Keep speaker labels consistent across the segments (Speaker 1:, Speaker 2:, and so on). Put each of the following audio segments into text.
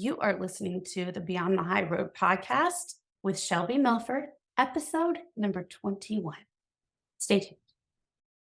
Speaker 1: You are listening to the Beyond the High Road podcast with Shelby Milford, episode number 21. Stay tuned.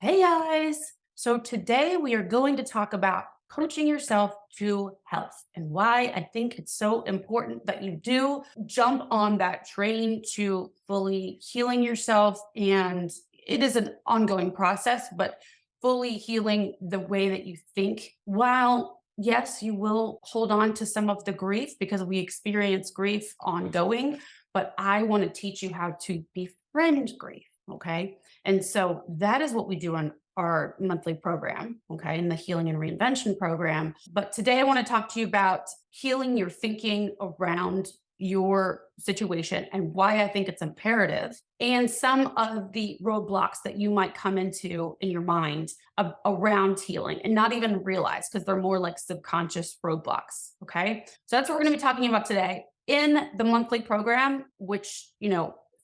Speaker 1: Hey guys. So today we are going to talk about coaching yourself to health and why I think it's so important that you do jump on that train to fully healing yourself. And it is an ongoing process, but fully healing the way that you think while yes, you will hold on to some of the grief because we experience grief ongoing, but I want to teach you how to befriend grief. Okay. And so that is what we do on our monthly program, okay, in the healing and reinvention program. But today I want to talk to you about healing your thinking around your situation and why I think it's imperative, and some of the roadblocks that you might come into in your mind around healing and not even realize because they're more like subconscious roadblocks. Okay. So that's what we're going to be talking about today in the monthly program, which,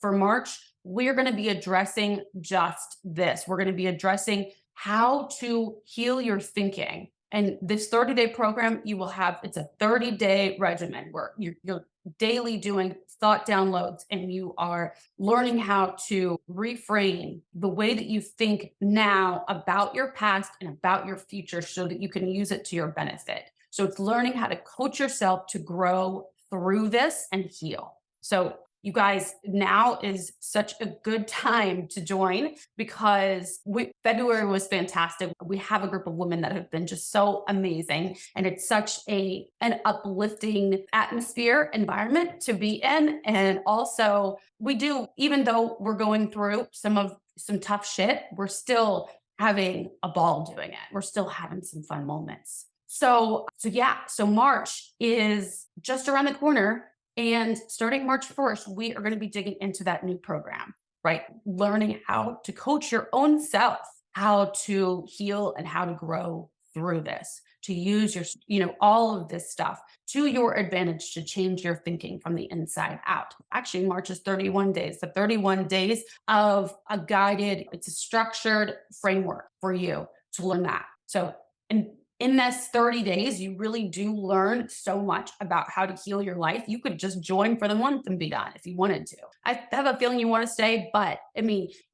Speaker 1: for March, we're going to be addressing just this. We're going to be addressing how to heal your thinking. And this 30-day program, it's a 30-day regimen where you're daily doing thought downloads and you are learning how to reframe the way that you think now about your past and about your future so that you can use it to your benefit. So it's learning how to coach yourself to grow through this and heal. So you guys, now is such a good time to join because February was fantastic. We have a group of women that have been just so amazing. And it's such an uplifting atmosphere environment to be in. And also even though we're going through some tough shit, we're still having a ball doing it. We're still having some fun moments. So March is just around the corner. And starting March 1st, we are going to be digging into that new program, right? Learning how to coach your own self, how to heal and how to grow through this, to use all of this stuff to your advantage to change your thinking from the inside out. Actually, March is 31 days, the 31 days of it's a structured framework for you to learn that. So, in this 30 days, you really do learn so much about how to heal your life. You could just join for the month and be done if you wanted to. I have a feeling you want to stay, but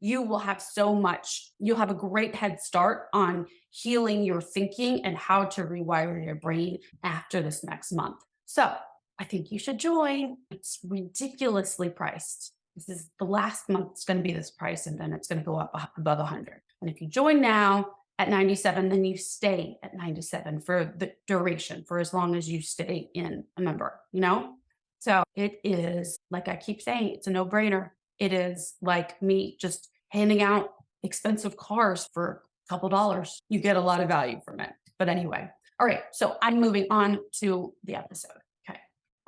Speaker 1: you will have so much. You'll have a great head start on healing your thinking and how to rewire your brain after this next month. So I think you should join. It's ridiculously priced. This is the last month. It's going to be this price, and then it's going to go up above 100. And if you join now, at 97, then you stay at 97 for the duration, for as long as you stay in a member, So it is, like I keep saying, it's a no-brainer. It is like me just handing out expensive cars for a couple dollars. You get a lot of value from it. But anyway, all right. So I'm moving on to the episode. Okay.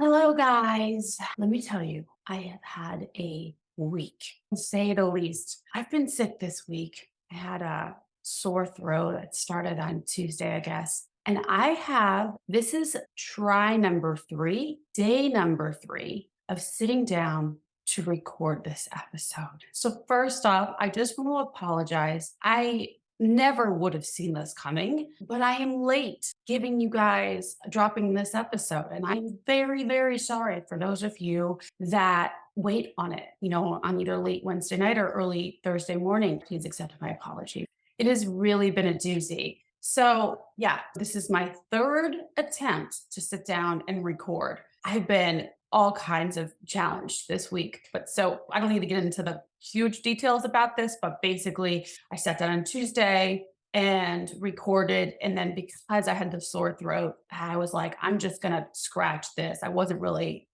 Speaker 1: Hello, guys. Let me tell you, I have had a week, to say the least. I've been sick this week. I had a sore throat. It started on Tuesday, I guess. And this is day number 3 of sitting down to record this episode. So first off, I just want to apologize. I never would have seen this coming, but I am late dropping this episode. And I'm very, very sorry for those of you that wait on it, on either late Wednesday night or early Thursday morning. Please accept my apology. It has really been a doozy. So this is my third attempt to sit down and record. I've been all kinds of challenged this week, so I don't need to get into the huge details about this, but basically I sat down on Tuesday and recorded. And then because I had the sore throat, I was like, I'm just going to scratch this. I wasn't really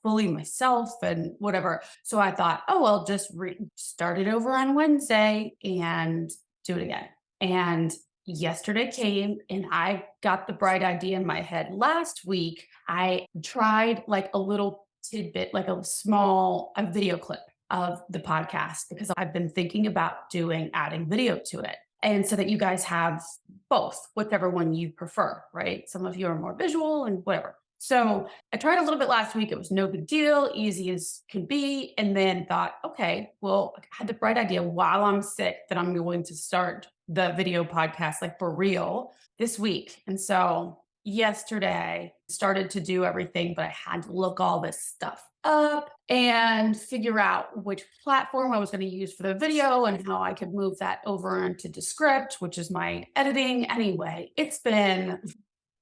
Speaker 1: fully myself and whatever. So I thought, just start it over on Wednesday and do it again. And yesterday came and I got the bright idea in my head. Last week, I tried like a little tidbit, like a video clip of the podcast because I've been thinking about adding video to it. And so that you guys have both, whichever one you prefer, right? Some of you are more visual and whatever. So I tried a little bit last week. It was no big deal, easy as could be. And then thought, okay, well, I had the bright idea while I'm sick that I'm going to start the video podcast like for real this week. And so yesterday started to do everything, but I had to look all this stuff up and figure out which platform I was going to use for the video and how I could move that over into Descript, which is my editing. Anyway, it's been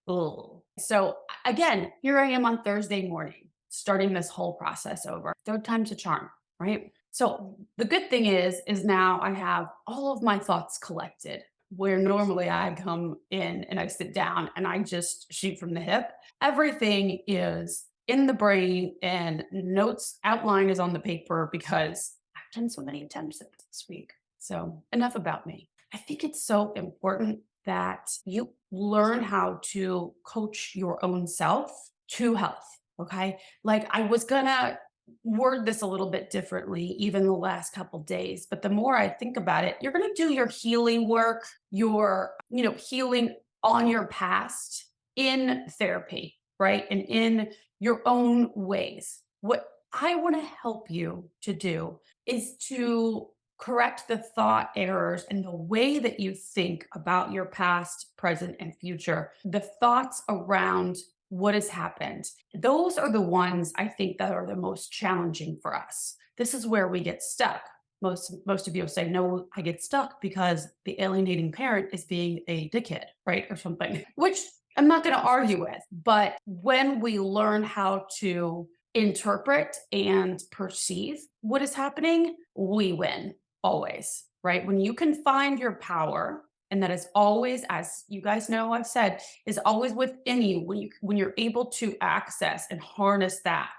Speaker 1: ugh. So again, here I am on Thursday morning, starting this whole process over. Third time's a charm, right? So the good thing is now I have all of my thoughts collected. Where normally I come in and I sit down and I just shoot from the hip. Everything is in the brain and notes outline is on the paper because I've done so many attempts at this week. So enough about me. I think it's so important that you learn how to coach your own self to health. Okay. Like I was gonna word this a little bit differently, even the last couple days, but the more I think about it, you're gonna do your healing work, your, healing on your past in therapy, right? And in your own ways. What I want to help you to do is to correct the thought errors and the way that you think about your past, present, and future, the thoughts around what has happened. Those are the ones I think that are the most challenging for us. This is where we get stuck. Most of you will say, no, I get stuck because the alienating parent is being a dickhead, right? Or something, which I'm not going to argue with. But when we learn how to interpret and perceive what is happening, we win always, right? When you can find your power, and that is always, as you guys know, I've said, is always within you when you're able to access and harness that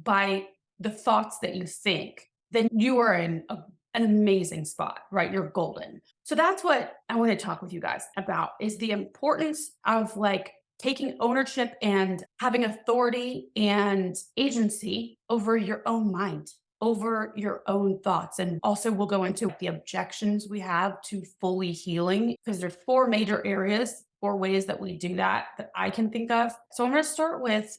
Speaker 1: by the thoughts that you think, then you are in an amazing spot, right? You're golden. So that's what I want to talk with you guys about is the importance of like taking ownership and having authority and agency over your own mind, over your own thoughts. And also we'll go into the objections we have to fully healing because there's four major areas, four ways that we do that I can think of. So I'm going to start with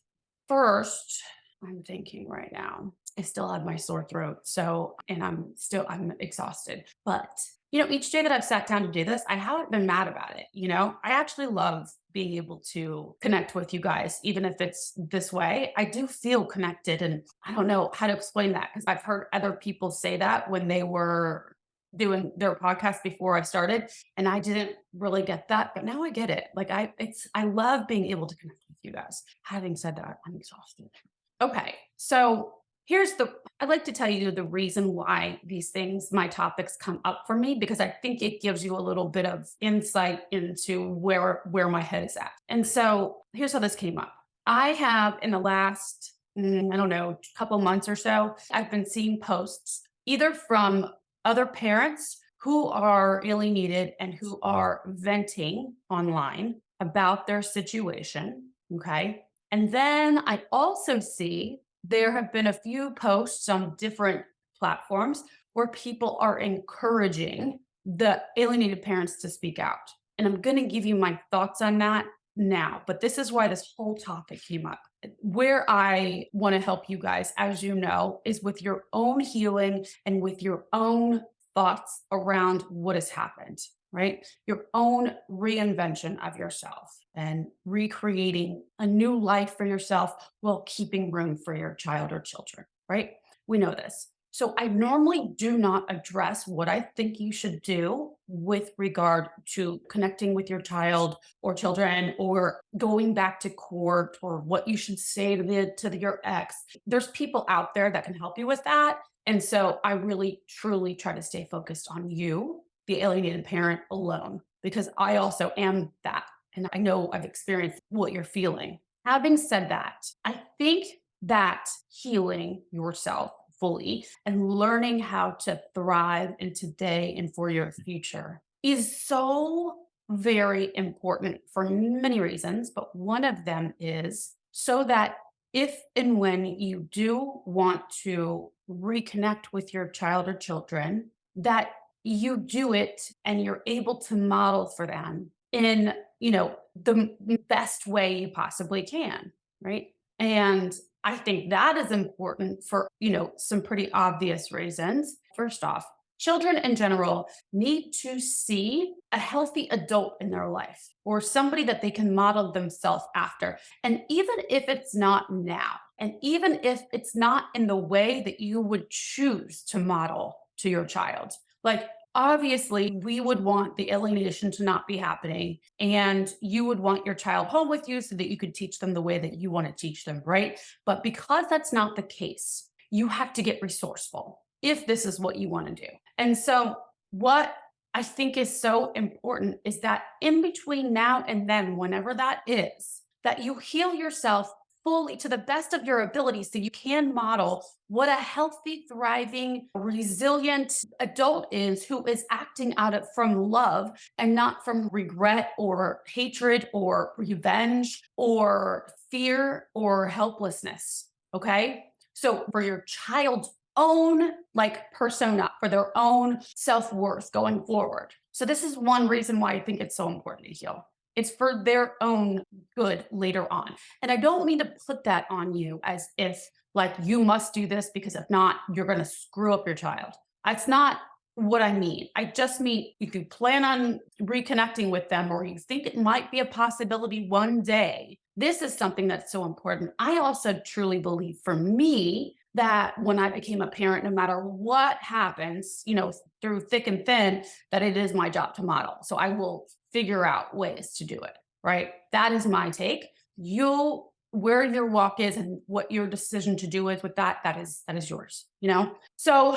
Speaker 1: first, I'm thinking right now. I still have my sore throat. So, and I'm exhausted. But, each day that I've sat down to do this, I haven't been mad about it. I actually love being able to connect with you guys, even if it's this way. I do feel connected. And I don't know how to explain that because I've heard other people say that when they were doing their podcast before I started. And I didn't really get that. But now I get it. Like I love being able to connect with you guys. Having said that, I'm exhausted. Okay, so I'd like to tell you the reason why these things, my topics come up for me, because I think it gives you a little bit of insight into where my head is at. And so here's how this came up. I have in the last, I don't know, couple months or so, I've been seeing posts either from other parents who are alienated and who are venting online about their situation. Okay. And then I also see there have been a few posts on different platforms where people are encouraging the alienated parents to speak out. And I'm going to give you my thoughts on that now, but this is why this whole topic came up. Where I want to help you guys, as you know, is with your own healing and with your own thoughts around what has happened, right? Your own reinvention of yourself and recreating a new life for yourself while keeping room for your child or children, right? We know this. So I normally do not address what I think you should do with regard to connecting with your child or children or going back to court or what you should say to your ex. There's people out there that can help you with that. And so I really, truly try to stay focused on you, the alienated parent alone, because I also am that. And I know I've experienced what you're feeling. Having said that, I think that healing yourself fully and learning how to thrive in today and for your future is so very important for many reasons. But one of them is so that if and when you do want to reconnect with your child or children, that you do it and you're able to model for them in, the best way you possibly can, right? And I think that is important for, some pretty obvious reasons. First off, Children in general need to see a healthy adult in their life or somebody that they can model themselves after. And even if it's not now, and even if it's not in the way that you would choose to model to your child, like obviously we would want the alienation to not be happening. And you would want your child home with you so that you could teach them the way that you want to teach them, right? But because that's not the case, you have to get resourceful if this is what you want to do. And so, what I think is so important is that in between now and then, whenever that is, that you heal yourself fully to the best of your ability so you can model what a healthy, thriving, resilient adult is who is acting out of from love and not from regret or hatred or revenge or fear or helplessness. Okay. So for your child's own like persona, for their own self-worth going forward. So this is one reason why I think it's so important to heal. It's for their own good later on. And I don't mean to put that on you as if like you must do this because if not, you're going to screw up your child. That's not what I mean. I just mean if you plan on reconnecting with them or you think it might be a possibility one day, this is something that's so important. I also truly believe for me that when I became a parent, no matter what happens, through thick and thin, that it is my job to model. So I will figure out ways to do it, right? That is my take. Where your walk is and what your decision to do is with that is yours. So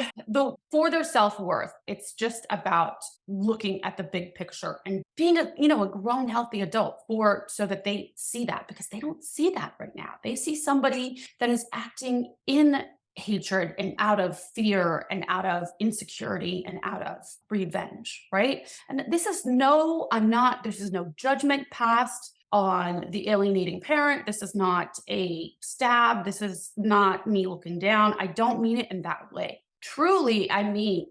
Speaker 1: for their self-worth, it's just about looking at the big picture and being a grown, healthy adult so that they see that because they don't see that right now. They see somebody that is acting in hatred and out of fear and out of insecurity and out of revenge, right? And this is no judgment passed on the alienating parent. This is not a stab. This is not me looking down. I don't mean it in that way. Truly, I mean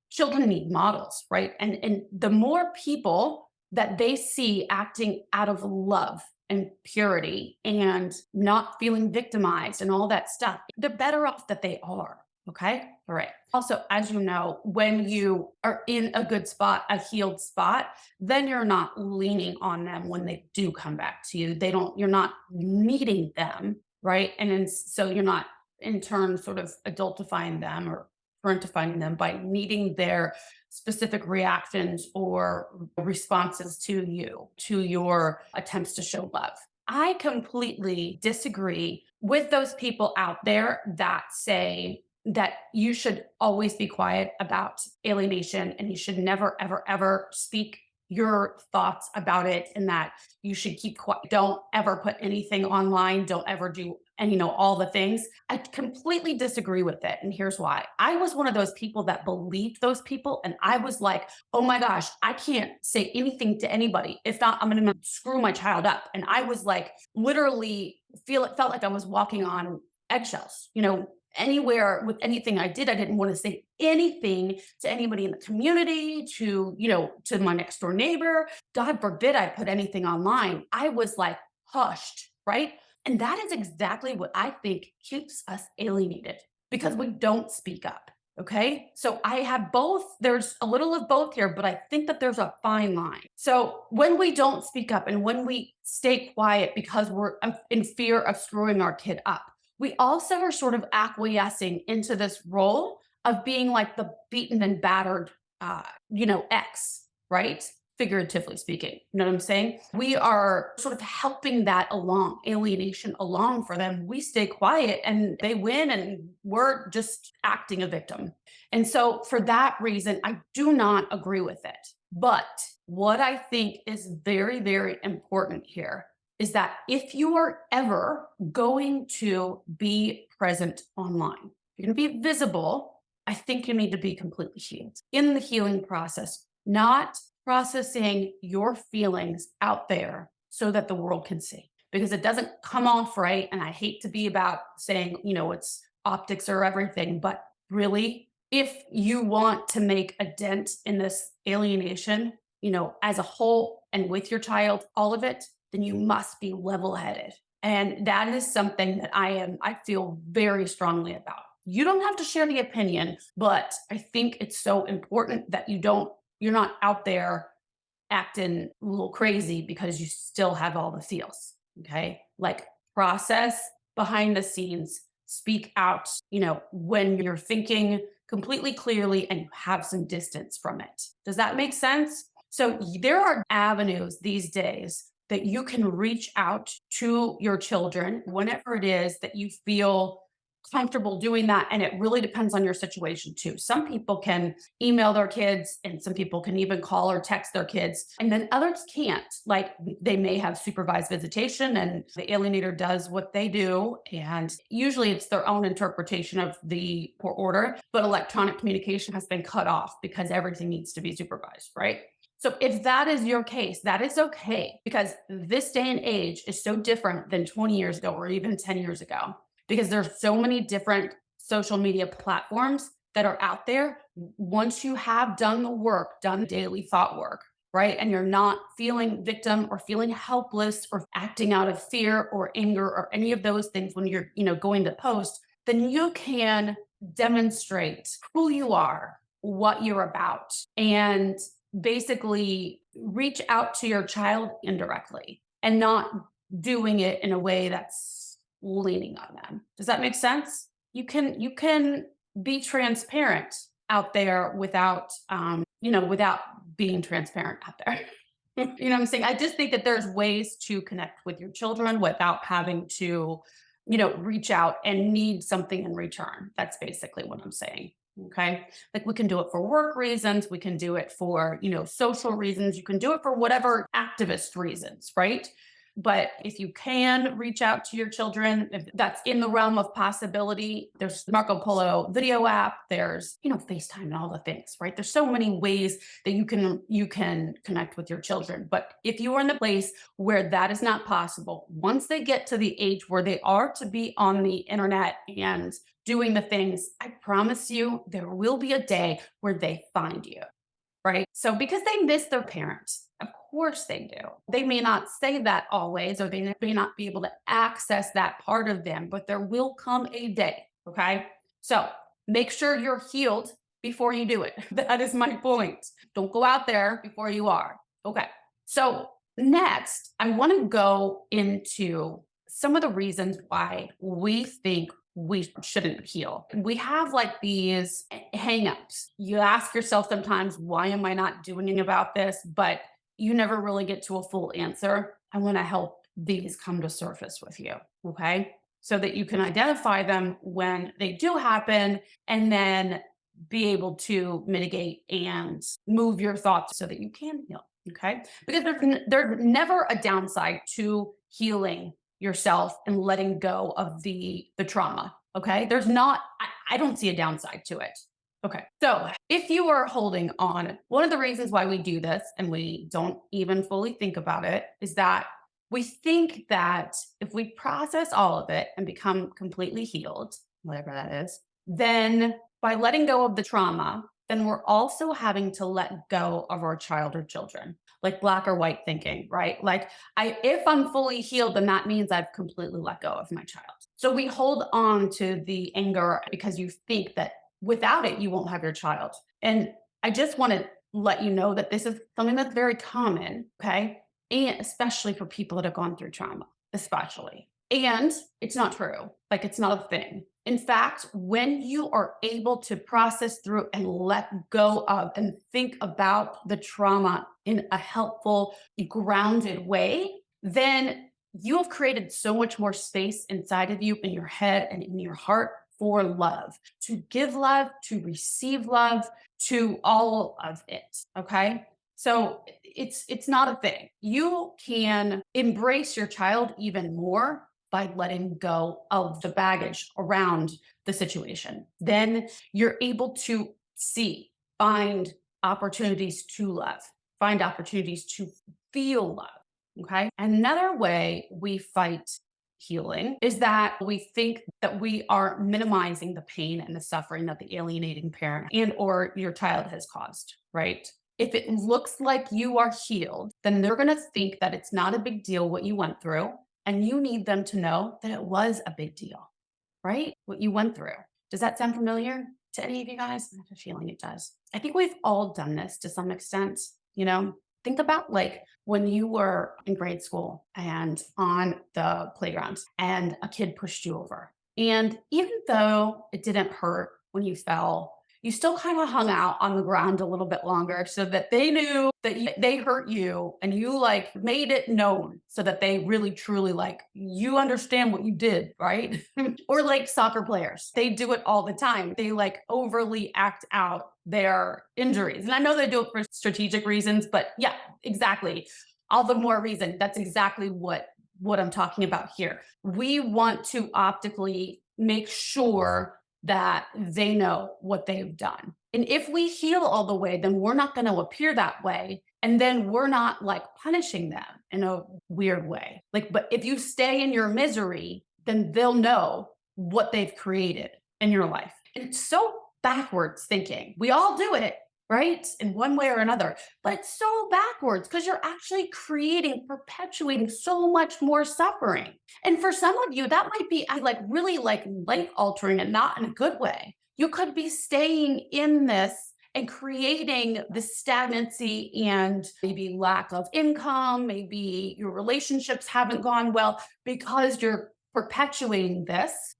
Speaker 1: children need models, right? And the more people that they see acting out of love and purity and not feeling victimized and all that stuff, they're better off that they are. Okay. All right. Also, as you know, when you are in a good spot, a healed spot, then you're not leaning on them when they do come back to you. You're not needing them. Right. And then, so you're not in turn sort of adultifying them or parentifying them by needing their specific reactions or responses to your attempts to show love. I completely disagree with those people out there that say that you should always be quiet about alienation and you should never, ever, ever speak your thoughts about it and that you should keep quiet. Don't ever put anything online. Don't ever do all the things. I completely disagree with it. And here's why. I was one of those people that believed those people. And I was like, oh my gosh, I can't say anything to anybody. If not, I'm going to screw my child up. And I was like, literally felt like I was walking on eggshells, anywhere with anything I did. I didn't want to say anything to anybody in the community, to my next door neighbor. God forbid I put anything online. I was like hushed, right? And that is exactly what I think keeps us alienated because we don't speak up. Okay. So I have both. There's a little of both here, but I think that there's a fine line. So when we don't speak up and when we stay quiet because we're in fear of screwing our kid up, we also are sort of acquiescing into this role of being like the beaten and battered, ex, right? Figuratively speaking, you know what I'm saying? We are sort of helping that alienation along for them. We stay quiet and they win and we're just acting a victim. And so for that reason, I do not agree with it. But what I think is very, very important here is that if you are ever going to be present online, you're going to be visible, I think you need to be completely healed in the healing process, not processing your feelings out there so that the world can see, because it doesn't come off right. And I hate to be about saying, it's optics or everything, but really, if you want to make a dent in this alienation, as a whole and with your child, all of it, then you must be level-headed. And that is something that I feel very strongly about. You don't have to share the opinion, but I think it's so important that you're not out there acting a little crazy because you still have all the feels. Okay. Like process behind the scenes, speak out, when you're thinking completely clearly and you have some distance from it. Does that make sense? So there are avenues these days that you can reach out to your children whenever it is that you feel comfortable doing that. And it really depends on your situation too. Some people can email their kids, and some people can even call or text their kids, and then others can't. Like they may have supervised visitation and the alienator does what they do. And usually it's their own interpretation of the court order, but electronic communication has been cut off because everything needs to be supervised, right? So if that is your case, that is okay, because this day and age is so different than 20 years ago or even 10 years ago, because there's so many different social media platforms that are out there. Once you have done the work, done the daily thought work, right? And you're not feeling victim or feeling helpless or acting out of fear or anger or any of those things when you're, going to post, then you can demonstrate who you are, what you're about, and basically reach out to your child indirectly and not doing it in a way that's leaning on them. Does that make sense? You can be transparent out there without without being transparent out there. You know what I'm saying? I just think that there's ways to connect with your children without having to, reach out and need something in return. That's basically what I'm saying. Okay. Like we can do it for work reasons. We can do it for, social reasons. You can do it for whatever activist reasons, right? But if you can reach out to your children, if that's in the realm of possibility, there's Marco Polo video app, there's, FaceTime and all the things, right? There's so many ways that you can connect with your children. But if you are in the place where that is not possible, once they get to the age where they are to be on the internet and doing the things, I promise you, there will be a day where they find you. Right. So because they miss their parents, of course they do. They may not say that always, or they may not be able to access that part of them, but there will come a day. Okay. So make sure you're healed before you do it. That is my point. Don't go out there before you are. Okay. So next, I want to go into some of the reasons why we think we shouldn't heal. We have like these hangups. You ask yourself sometimes, why am I not doing anything about this? But you never really get to a full answer. I want to help these come to surface with you. Okay. So that you can identify them when they do happen and then be able to mitigate and move your thoughts so that you can heal. Okay. Because there's never a downside to healing yourself and letting go of the trauma. Okay. There's not, I don't see a downside to it. Okay. So if you are holding on, one of the reasons why we do this and we don't even fully think about it is that we think that if we process all of it and become completely healed, whatever that is, then by letting go of the trauma, then we're also having to let go of our child or children, like black or white thinking, right? Like if I'm fully healed, then that means I've completely let go of my child. So we hold on to the anger because you think that without it, you won't have your child. And I just want to let you know that this is something that's very common, okay? And especially for people that have gone through trauma, especially. And it's not true. Like it's not a thing. In fact, when you are able to process through and let go of and think about the trauma in a helpful, grounded way, then you have created so much more space inside of you, in your head and in your heart for love, to give love, to receive love, to all of it. Okay. So it's not a thing. You can embrace your child even more by letting go of the baggage around the situation. Then you're able to find opportunities to love, find opportunities to feel love. Okay. Another way we fight healing is that we think that we are minimizing the pain and the suffering that the alienating parent and or your child has caused, right? If it looks like you are healed, then they're going to think that it's not a big deal what you went through. And you need them to know that it was a big deal, right? What you went through. Does that sound familiar to any of you guys? I have a feeling it does. I think we've all done this to some extent, you know? Think about like when you were in grade school and on the playground and a kid pushed you over. And even though it didn't hurt when you fell, you still kind of hung out on the ground a little bit longer so that they knew that they hurt you and you like made it known so that they really truly like you understand what you did, right? Or like soccer players, they do it all the time. They like overly act out their injuries. And I know they do it for strategic reasons, but yeah, exactly. All the more reason. That's exactly what I'm talking about here. We want to optically make sure that they know what they've done. And if we heal all the way, then we're not going to appear that way. And then we're not like punishing them in a weird way. Like, but if you stay in your misery, then they'll know what they've created in your life. And it's so backwards thinking. We all do it, right? In one way or another, but it's so backwards because you're actually creating, perpetuating so much more suffering. And for some of you, that might be like really like life altering and not in a good way. You could be staying in this and creating the stagnancy and maybe lack of income, maybe your relationships haven't gone well because you're perpetuating this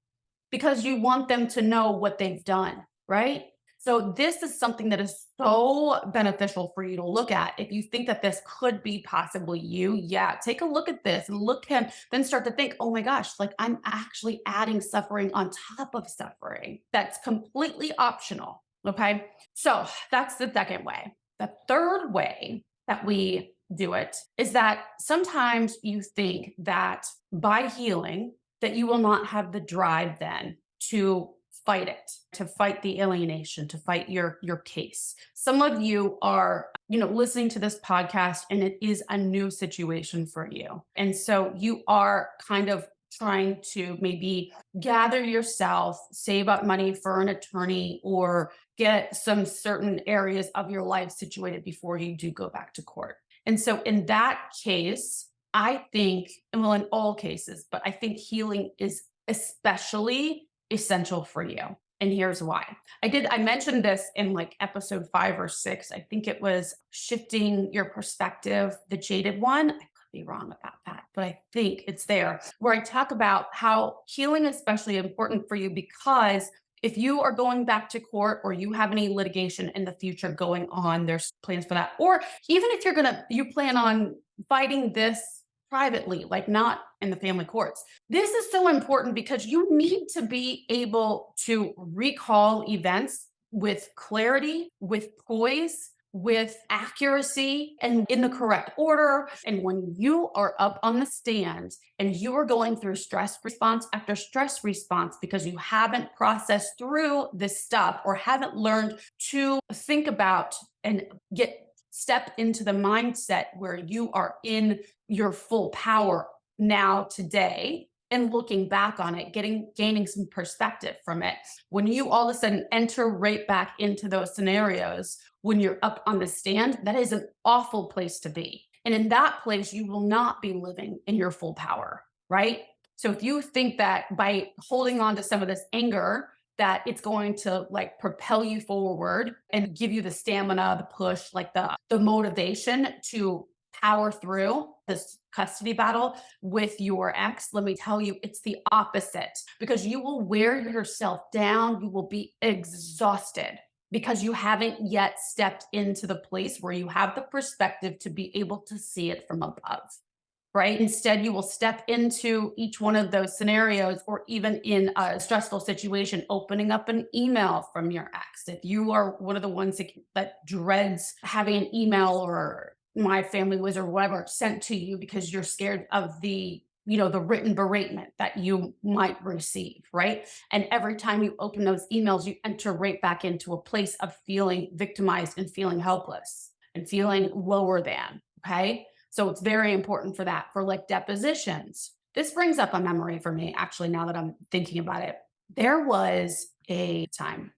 Speaker 1: because you want them to know what they've done, right? So this is something that is so beneficial for you to look at. If you think that this could be possibly you, yeah, take a look at this and look him, then start to think, oh my gosh, like I'm actually adding suffering on top of suffering. That's completely optional. Okay. So that's the second way. The third way that we do it is that sometimes you think that by healing, that you will not have the drive then to fight it, to fight the alienation, to fight your case. Some of you are, listening to this podcast and it is a new situation for you. And so you are kind of trying to maybe gather yourself, save up money for an attorney or get some certain areas of your life situated before you do go back to court. And so in that case, I think, and well, in all cases, but I think healing is especially essential for you. And here's why. I mentioned this in like episode 5 or 6. I think it was shifting your perspective, the jaded one. I could be wrong about that, but I think it's there where I talk about how healing is especially important for you because if you are going back to court or you have any litigation in the future going on, there's plans for that. Or even if you plan on fighting this privately, like not in the family courts. This is so important because you need to be able to recall events with clarity, with poise, with accuracy, and in the correct order. And when you are up on the stand and you are going through stress response after stress response because you haven't processed through this stuff or haven't learned to think about and step into the mindset where you are in your full power now today and looking back on it, gaining some perspective from it. When you all of a sudden enter right back into those scenarios, when you're up on the stand, that is an awful place to be. And in that place, you will not be living in your full power, right? So if you think that by holding on to some of this anger, that it's going to like propel you forward and give you the stamina, the push, like the motivation to power through this custody battle with your ex, let me tell you, it's the opposite because you will wear yourself down. You will be exhausted because you haven't yet stepped into the place where you have the perspective to be able to see it from above. Right? Instead, you will step into each one of those scenarios, or even in a stressful situation, opening up an email from your ex. If you are one of the ones that dreads having an email or my family was or whatever sent to you because you're scared of the written beratement that you might receive, right? And every time you open those emails, you enter right back into a place of feeling victimized and feeling helpless and feeling lower than, okay? So it's very important for that, for like depositions. This brings up a memory for me, actually, now that I'm thinking about it. There was a time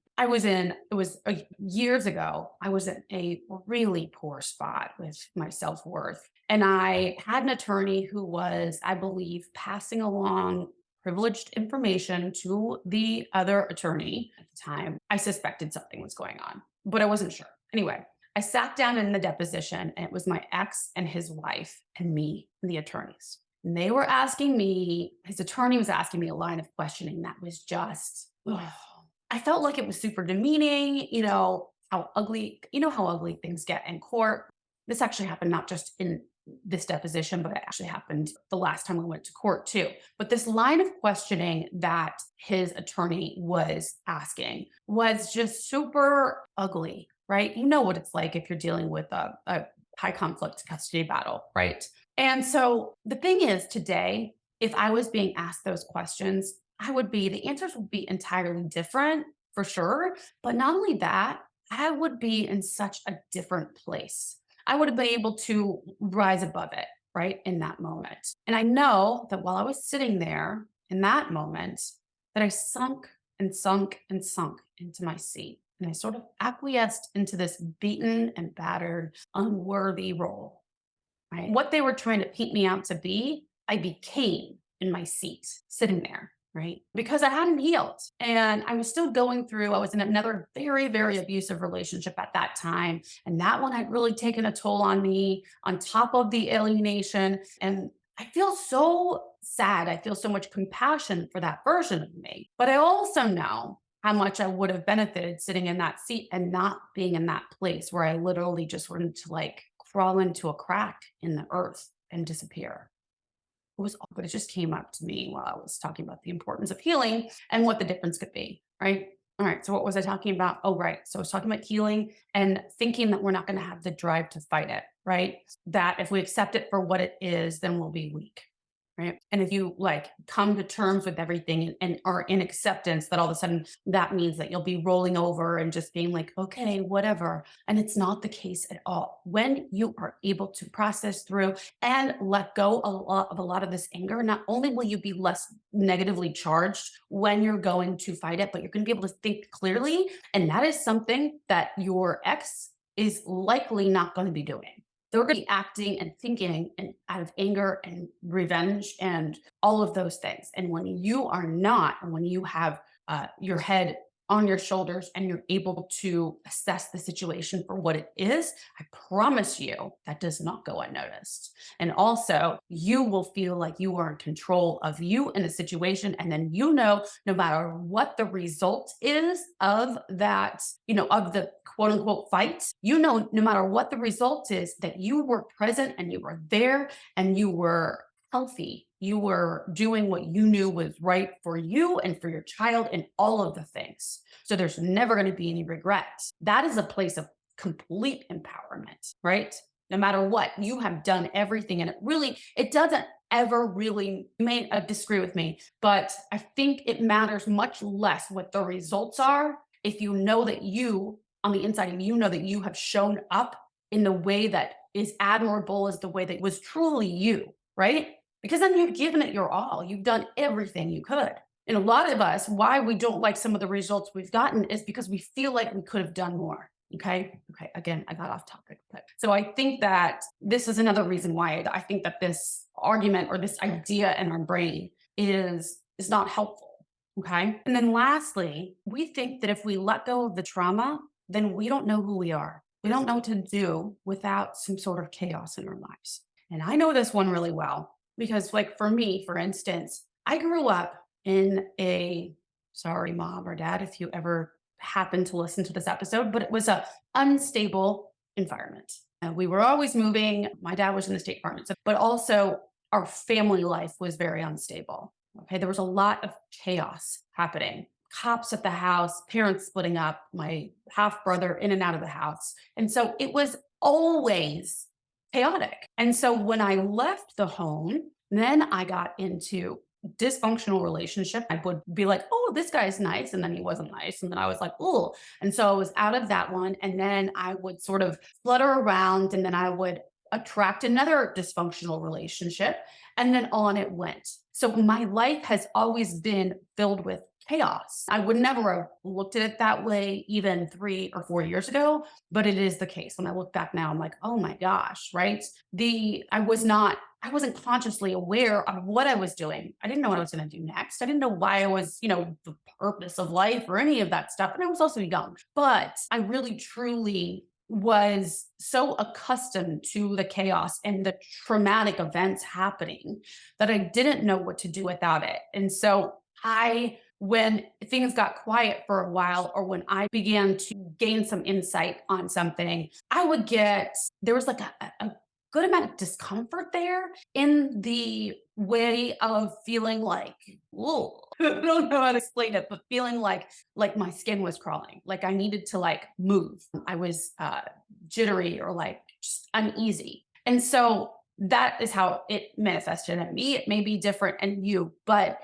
Speaker 1: years ago, I was in a really poor spot with my self-worth. And I had an attorney who was, I believe, passing along privileged information to the other attorney at the time. I suspected something was going on, but I wasn't sure. Anyway, I sat down in the deposition and it was my ex and his wife and me and the attorneys. And they were asking me, his attorney was asking me a line of questioning that was just, ugh. I felt like it was super demeaning, how ugly things get in court. This actually happened not just in this deposition, but it actually happened the last time we went to court too. But this line of questioning that his attorney was asking was just super ugly, right? You know what it's like if you're dealing with a high conflict custody battle, right? And so the thing is, today, if I was being asked those questions, the answers would be entirely different for sure. But not only that, I would be in such a different place. I would have been able to rise above it, right? In that moment. And I know that while I was sitting there in that moment, that I sunk and sunk and sunk into my seat. And I sort of acquiesced into this beaten and battered, unworthy role, right? What they were trying to paint me out to be, I became in my seat, sitting there, right? Because I hadn't healed and I was still going through, I was in another very, very abusive relationship at that time. And that one had really taken a toll on me on top of the alienation. And I feel so sad. I feel so much compassion for that version of me. But I also know how much I would have benefited sitting in that seat and not being in that place where I literally just wanted to like crawl into a crack in the earth and disappear. It was awkward. It just came up to me while I was talking about the importance of healing and what the difference could be, right? All right. So what was I talking about? Oh, right. So I was talking about healing and thinking that we're not going to have the drive to fight it, right? That if we accept it for what it is, then we'll be weak. Right. And if you like come to terms with everything and are in acceptance, that all of a sudden that means that you'll be rolling over and just being like, okay, whatever. And it's not the case at all. When you are able to process through and let go of a lot of this anger, not only will you be less negatively charged when you're going to fight it, but you're going to be able to think clearly. And that is something that your ex is likely not going to be doing. They're going to be acting and thinking and out of anger and revenge and all of those things. And when you are not, and when you have your head on your shoulders and you're able to assess the situation for what it is, I promise you that does not go unnoticed. And also, you will feel like you are in control of you in a situation. And then, no matter what the result is of that, of the quote unquote fight, no matter what the result is, that you were present and you were there and you were healthy. You were doing what you knew was right for you and for your child and all of the things. So there's never going to be any regret. That is a place of complete empowerment, right? No matter what, you have done everything. And it doesn't ever really, you may disagree with me, but I think it matters much less what the results are if you know that you, on the inside of you, know that you have shown up in the way that is admirable as the way that was truly you, right? Because then you've given it your all. You've done everything you could. And a lot of us, why we don't like some of the results we've gotten is because we feel like we could have done more. Okay. Again, I got off topic. So I think that this is another reason why I think that this argument or this idea in our brain is not helpful. Okay. And then lastly, we think that if we let go of the trauma, then we don't know who we are. We don't know what to do without some sort of chaos in our lives. And I know this one really well. Because like for me, for instance, I grew up in sorry, mom or dad, if you ever happen to listen to this episode, but it was a unstable environment. We were always moving. My dad was in the State Department, but also our family life was very unstable. Okay. There was a lot of chaos happening. Cops at the house, parents splitting up, my half brother in and out of the house. And so it was always chaotic. And so when I left the home, then I got into dysfunctional relationship. I would be like, oh, this guy's nice. And then he wasn't nice. And then I was like, oh. And so I was out of that one. And then I would sort of flutter around and then I would attract another dysfunctional relationship. And then on it went. So my life has always been filled with chaos. I would never have looked at it that way even 3 or 4 years ago, but it is the case. When I look back now, I'm like, oh my gosh, right? I wasn't consciously aware of what I was doing. I didn't know what I was going to do next. I didn't know why I was, the purpose of life or any of that stuff. And I was also young, but I really truly was so accustomed to the chaos and the traumatic events happening that I didn't know what to do without it. And so when things got quiet for a while, or when I began to gain some insight on something, there was like a good amount of discomfort there in the way of feeling like, whoa, I don't know how to explain it, but feeling like my skin was crawling, like I needed to like move. I was jittery or like just uneasy. And so that is how it manifested in me. It may be different in you, but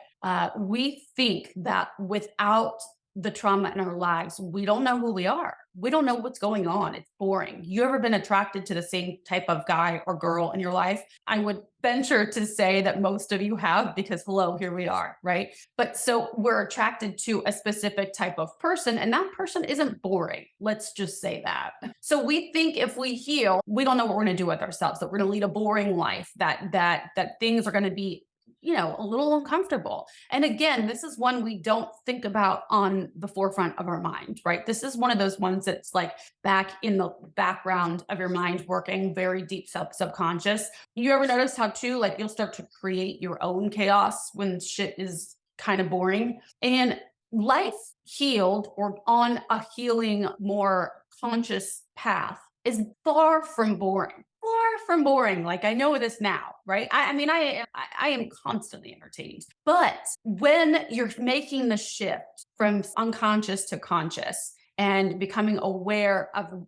Speaker 1: we think that without the trauma in our lives, we don't know who we are. We don't know what's going on. It's boring. You ever been attracted to the same type of guy or girl in your life? I would venture to say that most of you have, because hello, here we are, right? But so we're attracted to a specific type of person, and that person isn't boring. Let's just say that. So we think if we heal, we don't know what we're going to do with ourselves, that we're going to lead a boring life, that things are going to be a little uncomfortable. And again, this is one we don't think about on the forefront of our mind, right? This is one of those ones that's like back in the background of your mind, working very deep subconscious. You ever notice how too, like you'll start to create your own chaos when shit is kind of boring? And life healed, or on a healing, more conscious path, is far from boring. Far from boring. Like I know this now, right? I mean, I am constantly entertained. But when you're making the shift from unconscious to conscious and becoming aware of,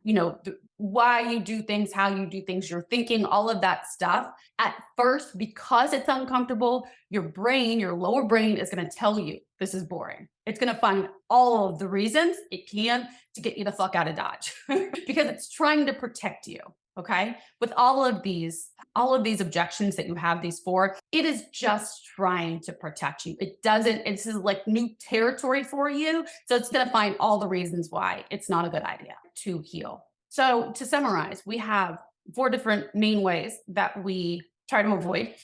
Speaker 1: why you do things, how you do things, you're thinking, all of that stuff, at first, because it's uncomfortable, your lower brain is going to tell you this is boring. It's going to find all of the reasons it can to get you the fuck out of Dodge because it's trying to protect you. Okay. With all of these objections that you have these for, it is just trying to protect you. This is like new territory for you. So it's going to find all the reasons why it's not a good idea to heal. So to summarize, we have 4 different main ways that we try to avoid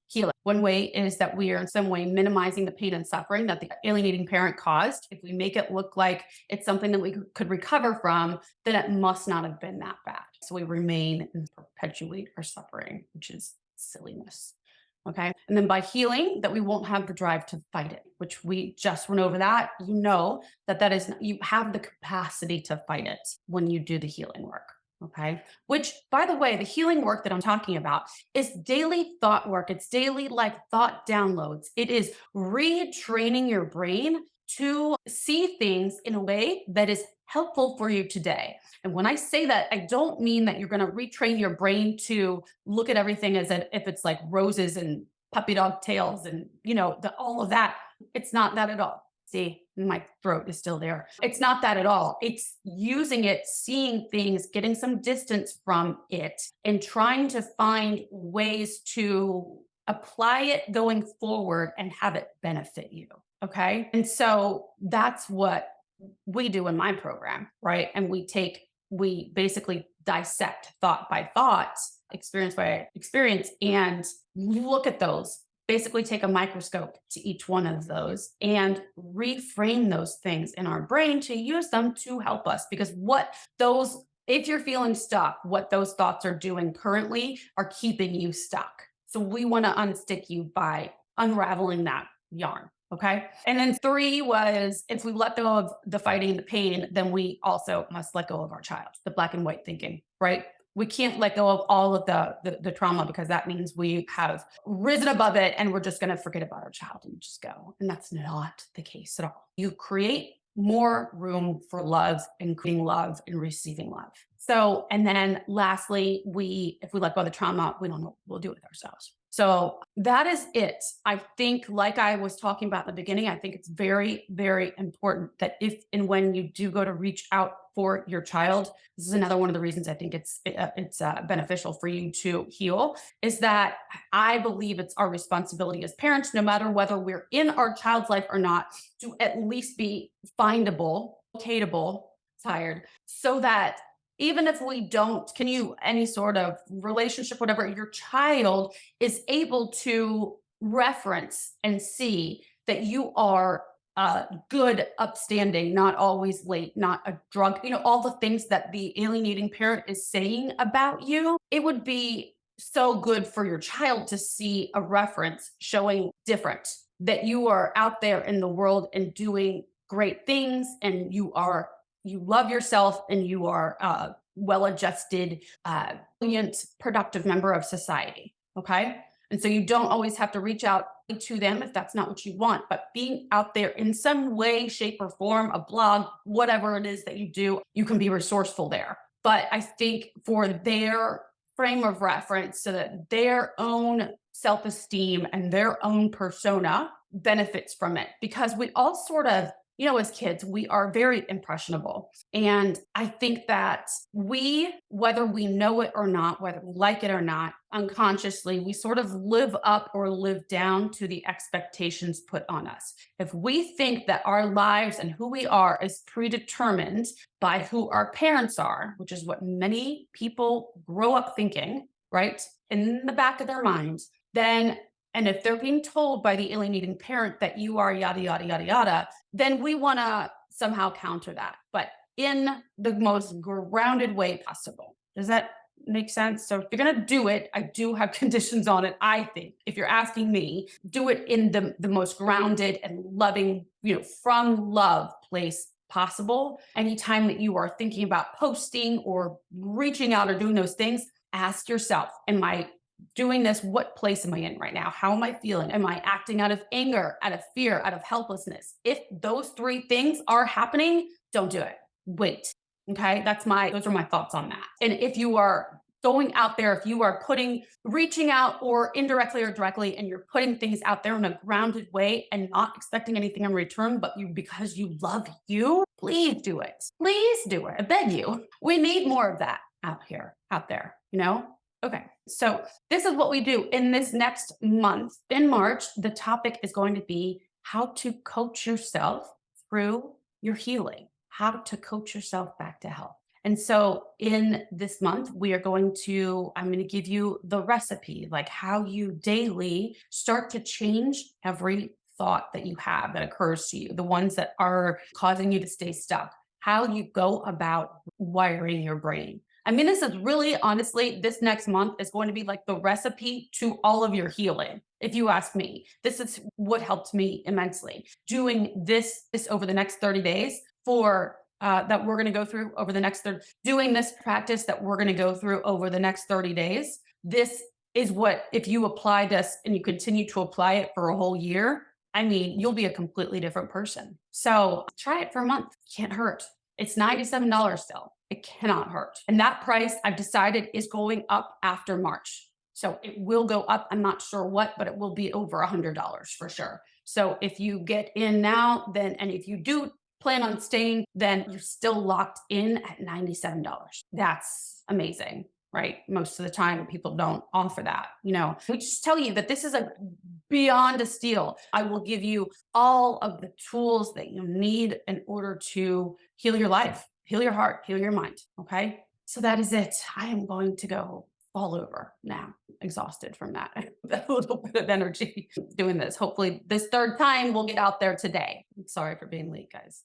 Speaker 1: healing. One way is that we are in some way minimizing the pain and suffering that the alienating parent caused. If we make it look like it's something that we could recover from, then it must not have been that bad. So we remain and perpetuate our suffering, which is silliness. Okay. And then by healing, that we won't have the drive to fight it, which we just went over that. You have the capacity to fight it when you do the healing work. Okay. Which, by the way, the healing work that I'm talking about is daily thought work. It's daily thought downloads. It is retraining your brain to see things in a way that is helpful for you today. And when I say that, I don't mean that you're going to retrain your brain to look at everything as if it's like roses and puppy dog tails and, all of that. It's not that at all. See, my throat is still there. It's not that at all. It's using it, seeing things, getting some distance from it, and trying to find ways to apply it going forward and have it benefit you. Okay. And so that's what we do in my program, right? And we basically dissect thought by thought, experience by experience, and look at those. Basically take a microscope to each one of those and reframe those things in our brain to use them to help us. Because if you're feeling stuck, what those thoughts are doing currently are keeping you stuck. So we want to unstick you by unraveling that yarn. Okay. And then 3 was, if we let go of the fighting and the pain, then we also must let go of our child, the black and white thinking, right? We can't let go of all of the trauma, because that means we have risen above it and we're just going to forget about our child and just go. And that's not the case at all. You create more room for love and creating love and receiving love. So, and then lastly, if we let go of the trauma, we don't know what we'll do with ourselves. So that is it. I think, like I was talking about in the beginning, I think it's very, very important that if and when you do go to reach out for your child, this is another one of the reasons I think it's beneficial for you to heal. Is that I believe it's our responsibility as parents, no matter whether we're in our child's life or not, to at least be findable, locateable, tired, so that even if we don't continue any sort of relationship, whatever, your child is able to reference and see that you are good, upstanding, not always late, not a drunk, all the things that the alienating parent is saying about you. It would be so good for your child to see a reference showing different, that you are out there in the world and doing great things, and you love yourself, and you are a well-adjusted, brilliant, productive member of society. Okay. And so you don't always have to reach out to them if that's not what you want, but being out there in some way, shape, or form, a blog, whatever it is that you do, you can be resourceful there. But I think for their frame of reference, so that their own self esteem and their own persona benefits from it, because we all sort of, as kids, we are very impressionable. And I think that whether we know it or not, whether we like it or not, unconsciously, we sort of live up or live down to the expectations put on us. If we think that our lives and who we are is predetermined by who our parents are, which is what many people grow up thinking, right? In the back of their minds, then and if they're being told by the alienating parent that you are yada, yada, yada, yada, then we want to somehow counter that, but in the most grounded way possible. Does that make sense? So if you're going to do it, I do have conditions on it. I think if you're asking me, do it in the most grounded and loving, from love place possible. Anytime that you are thinking about posting or reaching out or doing those things, ask yourself, am I doing this? What place am I in right now? How am I feeling? Am I acting out of anger, out of fear, out of helplessness? If those three things are happening, don't do it. Wait. Okay. Those are my thoughts on that. And if you are going out there, if you are reaching out or indirectly or directly, and you're putting things out there in a grounded way and not expecting anything in return, but because you love you, please do it. Please do it. I beg you. We need more of that out there. Okay, so this is what we do in this next month. In March, the topic is going to be how to coach yourself through your healing, how to coach yourself back to health. And so in this month, I'm going to give you the recipe, like how you daily start to change every thought that you have that occurs to you, the ones that are causing you to stay stuck, how you go about wiring your brain. This is really, honestly, this next month is going to be like the recipe to all of your healing. If you ask me, this is what helped me immensely. Doing this over the next 30 days that we're going to go through over the next 30, doing this practice that we're going to go through over the next 30 days. This is what, if you apply this and you continue to apply it for a whole year, you'll be a completely different person. So try it for a month. Can't hurt. It's $97 still. It cannot hurt. And that price, I've decided, is going up after March. So it will go up. I'm not sure what, but it will be over $100 for sure. So if you get in now, and if you do plan on staying, then you're still locked in at $97. That's amazing, right? Most of the time people don't offer that. We just tell you that this is beyond a steal. I will give you all of the tools that you need in order to heal your life, heal your heart, heal your mind. Okay. So that is it. I am going to go fall over now, exhausted from that, a little bit of energy doing this. Hopefully this third time we'll get out there today. Sorry for being late, guys.